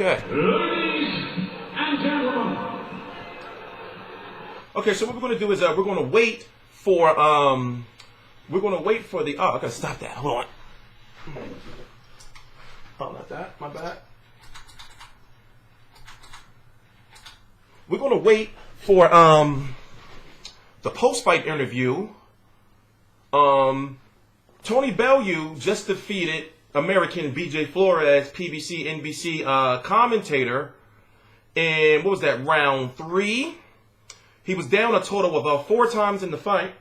Okay. Ladies and gentlemen. Okay, so what we're going to do is we're going to wait for the. Oh, I gotta stop that. Hold on. Oh, not that. My bad. We're going to wait for the post-fight interview. Tony Bellew just defeated American BJ Flores, PBCNBC commentator, in, what was that, round 3? He was down a total of 4 times in the fight.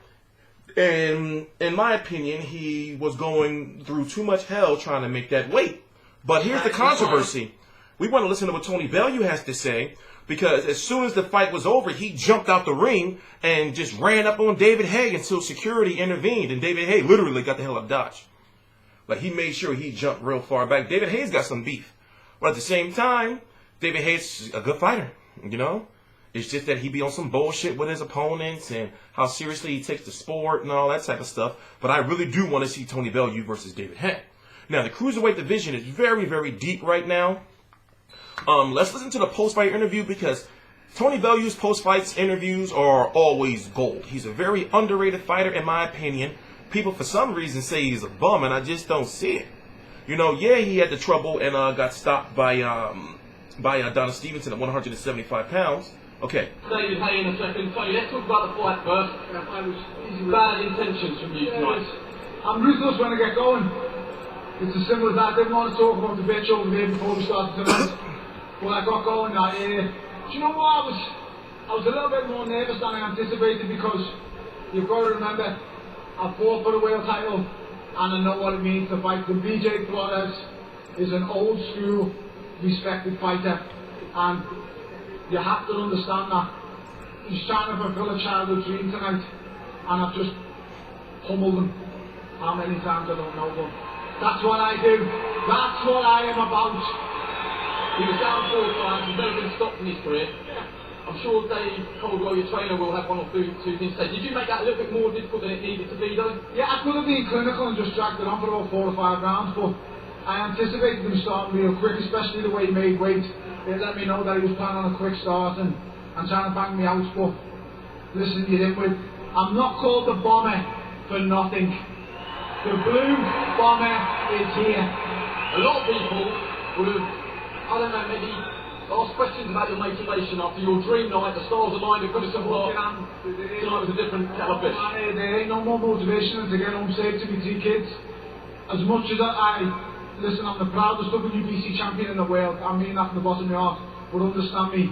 And in my opinion, he was going through too much hell trying to make that weight. But here's the controversy. We want to listen to what Tony Bellew has to say, because as soon as the fight was over, he jumped out the ring and just ran up on David Haye until security intervened. And David Haye literally got the hell out of Dodge. Like, he made sure he jumped real far back. David Haye's got some beef. But at the same time, David Haye's a good fighter, you know? It's just that he be on some bullshit with his opponents and how seriously he takes the sport and all that type of stuff. But I really do want to see Tony Bellew versus David Haye. Now, the cruiserweight division is very, very deep right now. Let's listen to the post-fight interview, because Tony Bellew's post-fight interviews are always gold. He's a very underrated fighter, in my opinion. People, for some reason, say he's a bum, and I just don't see it. You know, yeah, he had the trouble and got stopped by Donna Stevenson at 175 pounds. Okay. David Haye in a second. Tony, let's talk about the fight first. Bad intentions from you tonight. I'm ruthless when I get going. It's as simple as that. I didn't want to talk about the bitch over there before we started tonight. When I got going, do you know what? I was a little bit more nervous than I anticipated, because you've got to remember, I fought for the world title, and I know what it means to fight. The BJ Flores is an old school, respected fighter, and you have to understand that he's trying to fulfill a childhood dream tonight, and I've just pummeled him. How many times I don't know, but that's what I do. That's what I am about. He was down 4 times. He's never been stopped in his career. I'm sure Dave Caldwell, your trainer, will have one or two things to say. Did you make that a little bit more difficult than it needed to be, though? Yeah, I could have been clinical and just dragged it on for about 4 or 5 rounds, but I anticipated him starting real quick, especially the way he made weight. It let me know that he was planning on a quick start and trying to bang me out. But listen, you're in with. I'm not called the Bomber for nothing. The Blue Bomber is here. A lot of people would have, I don't know, maybe asked questions about your motivation after your dream night. The stars aligned at Goodison Park. Tonight was a different kettle of fish. There ain't no more motivation than to get home safe to my 2 kids. As much as listen, I'm the proudest WBC champion in the world. I mean that from the bottom of my heart. But understand me,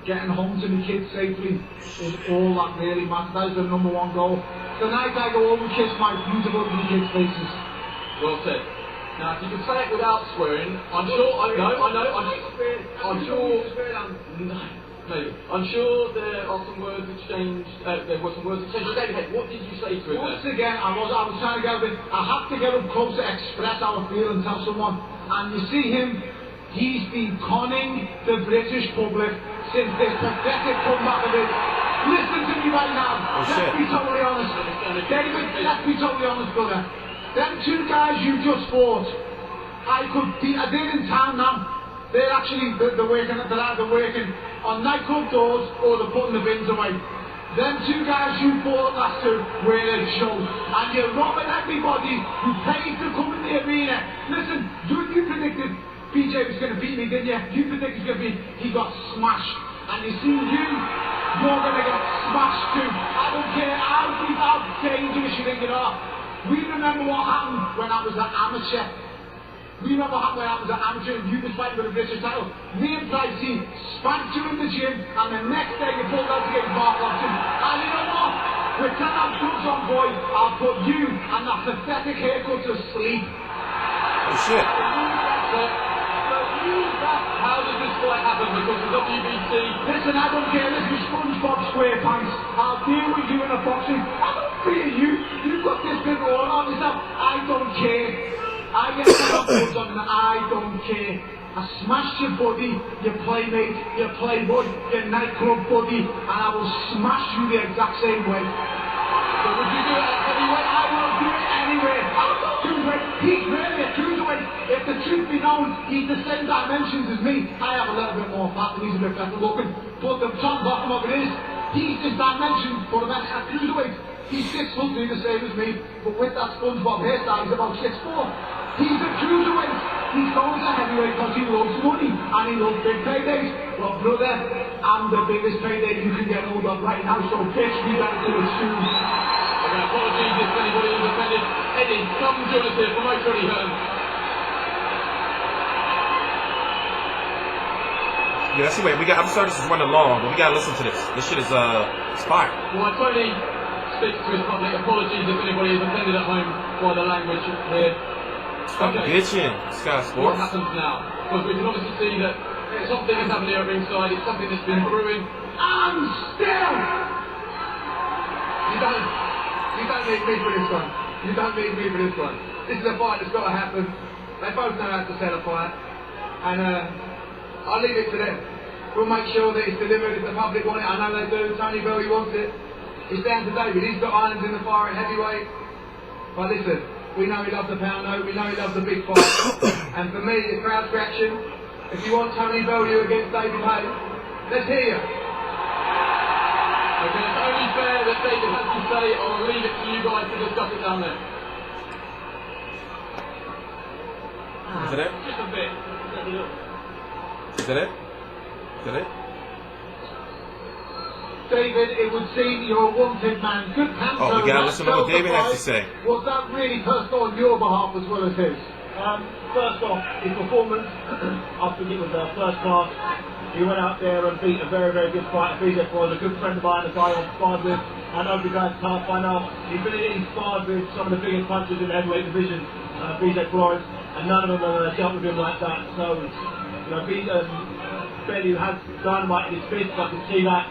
getting home to my kids safely is all that really matters. That is the #1 goal. Tonight I go home and kiss my beautiful kids' faces. Well said. Now, if you can say it without swearing, I'm sure there are some words exchanged. There were some words exchanged. David, what did you say to him? Once again, I was trying to get a bit. I have to get up close to express how I feel and tell someone. And you see him, he's been conning the British public since this pathetic comeback of it. Listen to me right now. Let's be totally honest. David, let's be totally honest, brother. Them 2 guys you just fought, I did in town now. They're actually they're either working on nightclub doors or they're putting the bins away. Them 2 guys you fought last year were a show, and you're robbing everybody who paid to come in the arena. Listen, you predicted BJ was going to beat me, didn't you? You predicted he was going to beat. He got smashed, and you see you're going to get smashed too. I don't care how dangerous you think you are. We remember what happened when I was an amateur. We remember what happened when I was an amateur and you was fighting for the British title. Me and Pricey spanked you in the gym, and the next day you pulled out to get Mark Lobson. And you know what? With 10 ounce gloves on, boy, I'll put you and that pathetic haircut to sleep. Oh, shit. How does this fight happen? Because the WBC... Listen, I don't care. This is SpongeBob SquarePants. I'll deal with you in a boxing. I don't fear you. You've got this big all on yourself. I don't care. I get gloves on and I don't care. I smashed your buddy, your playmate, your playboy, your nightclub buddy, and I will smash you the exact same way. So would you do it at heavyweight? I will do it anyway. I will do it. He's really a cruiserweight. If the truth be known, he's the same dimensions as me. I have a little bit more fat and he's a bit better looking. But the top bottom of it is, he's his dimensions for the best at cruiserweight. He's 6 foot 3, the same as me, but with that SpongeBob hairstyle, he's about 6'4". He's a cruiserweight. He's going to heavyweight because he loves money and he loves big paydays. Well, brother, I'm the biggest payday you can get hold of right now, so bitch me back to his shoes. Okay, apologies if anybody was offended. Eddie, come join us here from Tony Hearn. Yeah, let's see. Wait, I'm sorry this is running long, but we gotta listen to this. This shit is fire. Well, Tony speaks to his public. Apologies if anybody is offended at home by the language here. Stop bitching, Sky What Sports. happens now? Because we can obviously see that something is happening here at ringside. It's something that's been brewing. And still, you don't need me for this one. You don't need me for this one. This is a fight that's got to happen. They both know how to set a fight, and I'll leave it to them. We'll make sure that it's delivered if the public want it. I know they do. Tony Bellew wants it. It's down to David. He's got irons in the fire at heavyweight. But listen, we know he loves the pound note. We know he loves the big fight. And for me, the crowd's reaction. If you want Tony Bellew against David Haye, let's hear you. Okay, it's only fair that David has to say. I'll leave it to you guys to discuss it down there. Is that it? Just a bit. Is that it? Is that it? David, it would seem you're a wanted man. Good cancer. Oh, we gotta listen to what David has to say. Was that really personal on your behalf as well as his? First off, his performance, I think it was first class. He went out there and beat a very, very good fighter. BJ Flores, a good friend of mine, a guy I'm sparred with. I know the guy's tough. I know he's been sparred with some of the biggest punchers in the heavyweight division, BJ Flores, and none of them have dealt with him like that. So, you know, Bellew has dynamite in his fist. I can see that.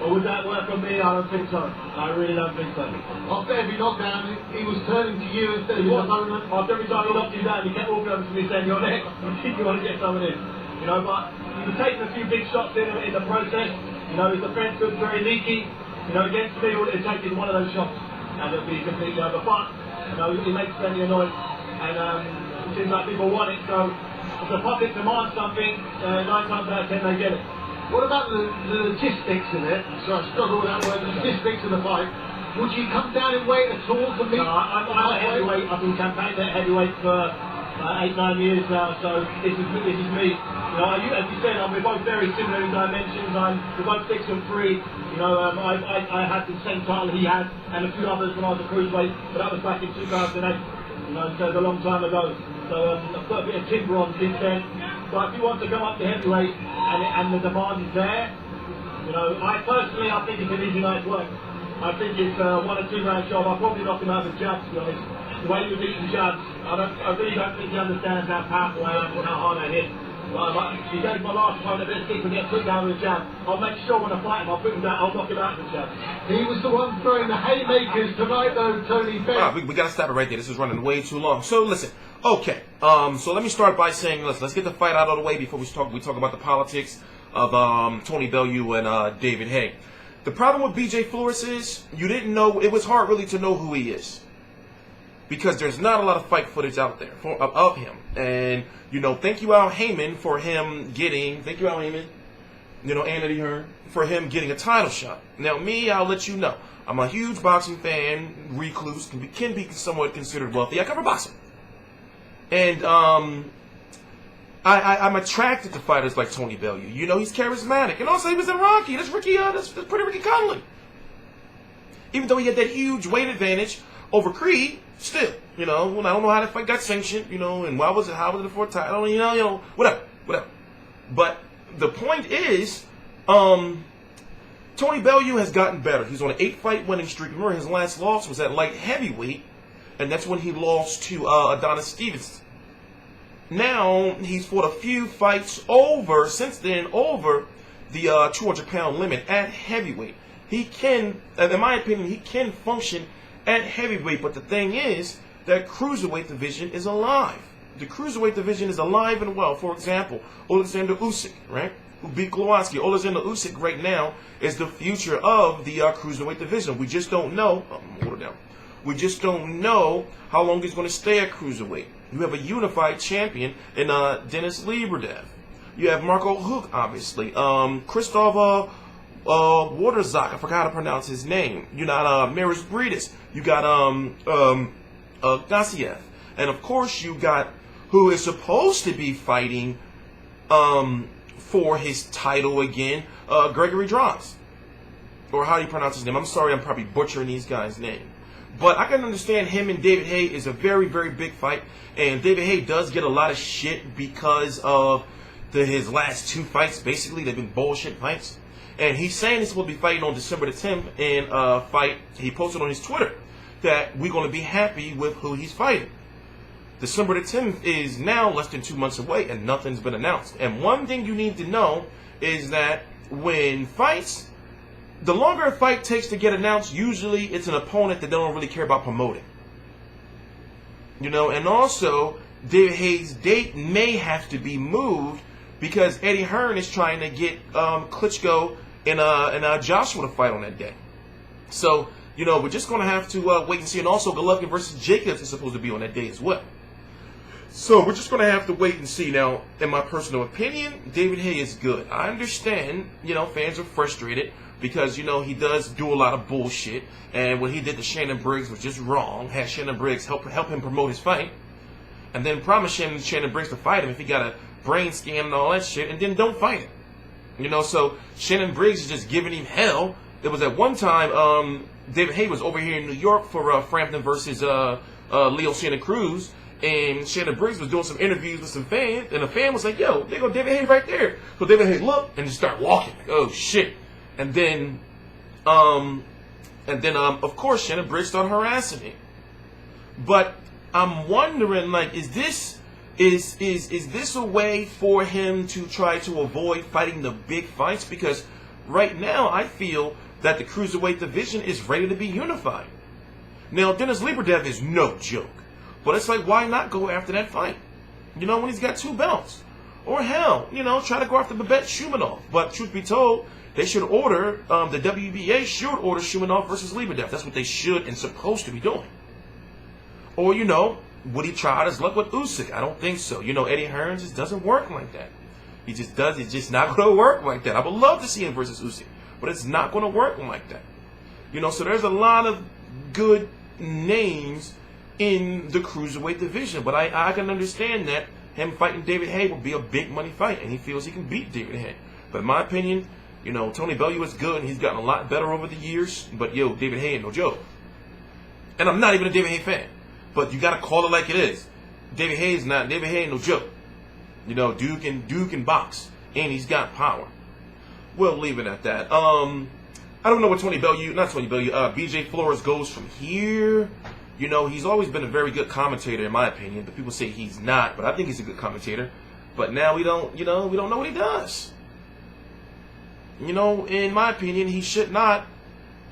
But would that work on me? I don't think so. I really don't think so. After every knockdown, he was turning to you instead of his opponent. After every time he knocked you down, he kept walking over to me saying, "You're next. You want to get someone in." You know, but he was taking a few big shots in the process. You know, his defense was very leaky. You know, against me, all it would take is one of those shots, and it'll be completely over. But you know, he makes plenty of noise, and it seems like people want it. So if the public demands something, 9 times out of 10 they get it. What about the logistics of it? So I struggle with that word, the logistics of the fight. Would you come down in weight at all to meet? No, I'm a heavyweight. I've been campaigning at heavyweight for 8-9 years now, so this is me. You know, as you said, we're both very similar in dimensions. We're both 6'3". You know, I had the same title he had, and a few others when I was a cruiserweight, but that was back in 2008. You know, so it's a long time ago. So I've got a bit of timber on since then. But if you want to come up to heavyweight and the demand is there, you know, I think it's an easy night's work. I think it's a 1 or 2 round job. I'll probably knock him out with jabs, to be honest. The way he was eating jabs, I really don't think he understands how powerful I am and how hard I hit. He gave my last opponent a bit of stick and get put down with a jab. I'll make sure when I fight him, I'll put him down, I'll knock him out with a jab. He was the one throwing the haymakers tonight, though, Tony Bellew. We gotta stop it right there. This is running way too long. So listen, okay. So let me start by saying, let's get the fight out of the way before we talk about the politics of Tony Bellew and David Haye. The problem with BJ Flores is you didn't know. It was hard really to know who he is because there's not a lot of fight footage out there of him. And you know, thank you Al Heyman for him getting. Thank you Al Heyman. You know, Anthony Hearn for him getting a title shot. Now me, I'll let you know. I'm a huge boxing fan, recluse, can be somewhat considered wealthy. I cover boxing. And I'm attracted to fighters like Tony Bellew. You know, he's charismatic. And also he was in Rocky. That's pretty Ricky Conley. Even though he had that huge weight advantage over Creed, still, you know, I don't know how that fight got sanctioned, you know, and how was it for a title, you know, whatever. But the point is, Tony Bellew has gotten better. He's on an 8-fight winning streak. Remember, his last loss was at light heavyweight, and that's when he lost to Adonis Stevenson. Now, he's fought a few fights since then, over the 200-pound limit at heavyweight. He can, in my opinion, he can function at heavyweight, but the thing is that cruiserweight division is alive. The cruiserweight division is alive and well. For example, Alexander Usyk, right, who beat Glowacki. Alexander Usyk right now is the future of the cruiserweight division. We just don't know. Hold it down. We just don't know how long he's going to stay at cruiserweight. You have a unified champion in Denis Lebedev. You have Marco Huck, obviously. Christoph Waterzak, I forgot how to pronounce his name. You got Maris Briedis. You got Gassiev. And of course you got who is supposed to be fighting for his title again, Gregory Droz. Or how do you pronounce his name? I'm sorry, I'm probably butchering these guys' name. But I can understand him and David Haye is a very, very big fight. And David Haye does get a lot of shit because of his last 2 fights. Basically, they've been bullshit fights. And he's saying he's going to be fighting on December the 10th in a fight he posted on his Twitter that we're going to be happy with who he's fighting. December the 10th is now less than 2 months away and nothing's been announced. And one thing you need to know is that when fights, the longer a fight takes to get announced, usually it's an opponent that they don't really care about promoting. You know, and also David Haye's date may have to be moved because Eddie Hearn is trying to get Klitschko and Joshua to fight on that day. So, you know, we're just going to have to wait and see. And also, Golovkin versus Jacobs is supposed to be on that day as well. So, we're just going to have to wait and see. Now, in my personal opinion, David Haye is good. I understand, you know, fans are frustrated because, you know, he does do a lot of bullshit. And what he did to Shannon Briggs was just wrong. Had Shannon Briggs help him promote his fight. And then promise Shannon Briggs to fight him if he got a brain scan and all that shit. And then don't fight him. You know, so Shannon Briggs is just giving him hell. There was at one time, David Haye was over here in New York for Frampton versus Leo Santa Cruz, and Shannon Briggs was doing some interviews with some fans, and a fan was like, "Yo, there go David Haye right there." So David Haye looked and just started walking, like, "Oh shit!" And then, of course, Shannon Briggs started harassing him. But I'm wondering, like, is this a way for him to try to avoid fighting the big fights? Because right now, I feel that the cruiserweight division is ready to be unified. Now, Denis Lebedev is no joke. But it's like, why not go after that fight? You know, when he's got 2 belts. Or hell, you know, try to go after Babette Shumenov. But truth be told, they should order, the WBA should order Shumenov versus Lebedev. That's what they should and supposed to be doing. Or, you know, would he try his luck with Usyk? I don't think so. You know, Eddie Hearn just doesn't work like that. He just does. It's just not going to work like that. I would love to see him versus Usyk, but it's not going to work like that. You know, so there's a lot of good names in the cruiserweight division, but I can understand that him fighting David Haye will be a big money fight, and he feels he can beat David Haye. But in my opinion, you know, Tony Bellew is good, and he's gotten a lot better over the years, but yo, David Haye ain't no joke. And I'm not even a David Haye fan, but you got to call it like it is. David Haye ain't no joke. You know, dude can box, and he's got power. We'll leave it at that. I don't know what BJ Flores goes from here. You know, he's always been a very good commentator, in my opinion, but people say he's not, but I think he's a good commentator. But now we don't know what he does. You know, in my opinion, he should not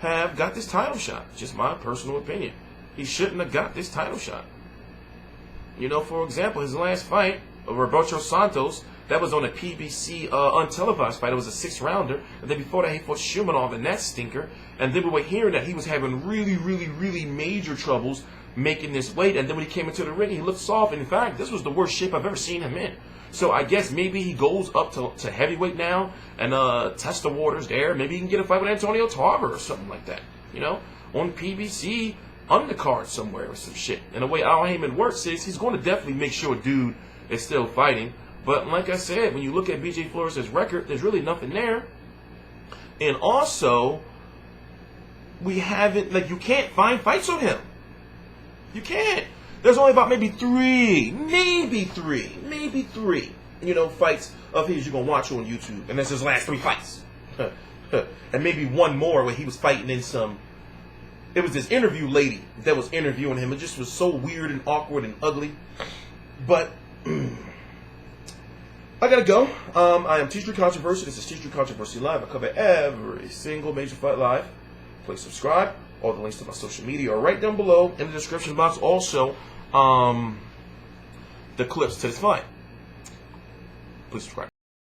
have got this title shot. Just my personal opinion. He shouldn't have got this title shot. You know, for example, his last fight, Roberto Santos, that was on a PBC untelevised fight. It was a 6-rounder. And then before that, he fought Shumenov in that stinker. And then we were hearing that he was having really major troubles making this weight. And then when he came into the ring, he looked soft. In fact, this was the worst shape I've ever seen him in. So I guess maybe he goes up to heavyweight now and test the waters there. Maybe he can get a fight with Antonio Tarver or something like that. You know, on PBC undercard somewhere or some shit. And the way Al Heyman works is he's going to definitely make sure a dude is still fighting. But like I said, when you look at BJ Flores' record, there's really nothing there. And also, we haven't, like, you can't find fights on him. You can't. There's only about maybe three, you know, fights of his you're going to watch on YouTube. And that's his last 3 fights. And maybe one more where he was fighting in some, it was this interview lady that was interviewing him. It just was so weird and awkward and ugly. But I gotta go. I am T-Street Controversy. This is T-Street Controversy Live. I cover every single major fight live. Please subscribe. All the links to my social media are right down below in the description box. Also, the clips to this fight. Please subscribe.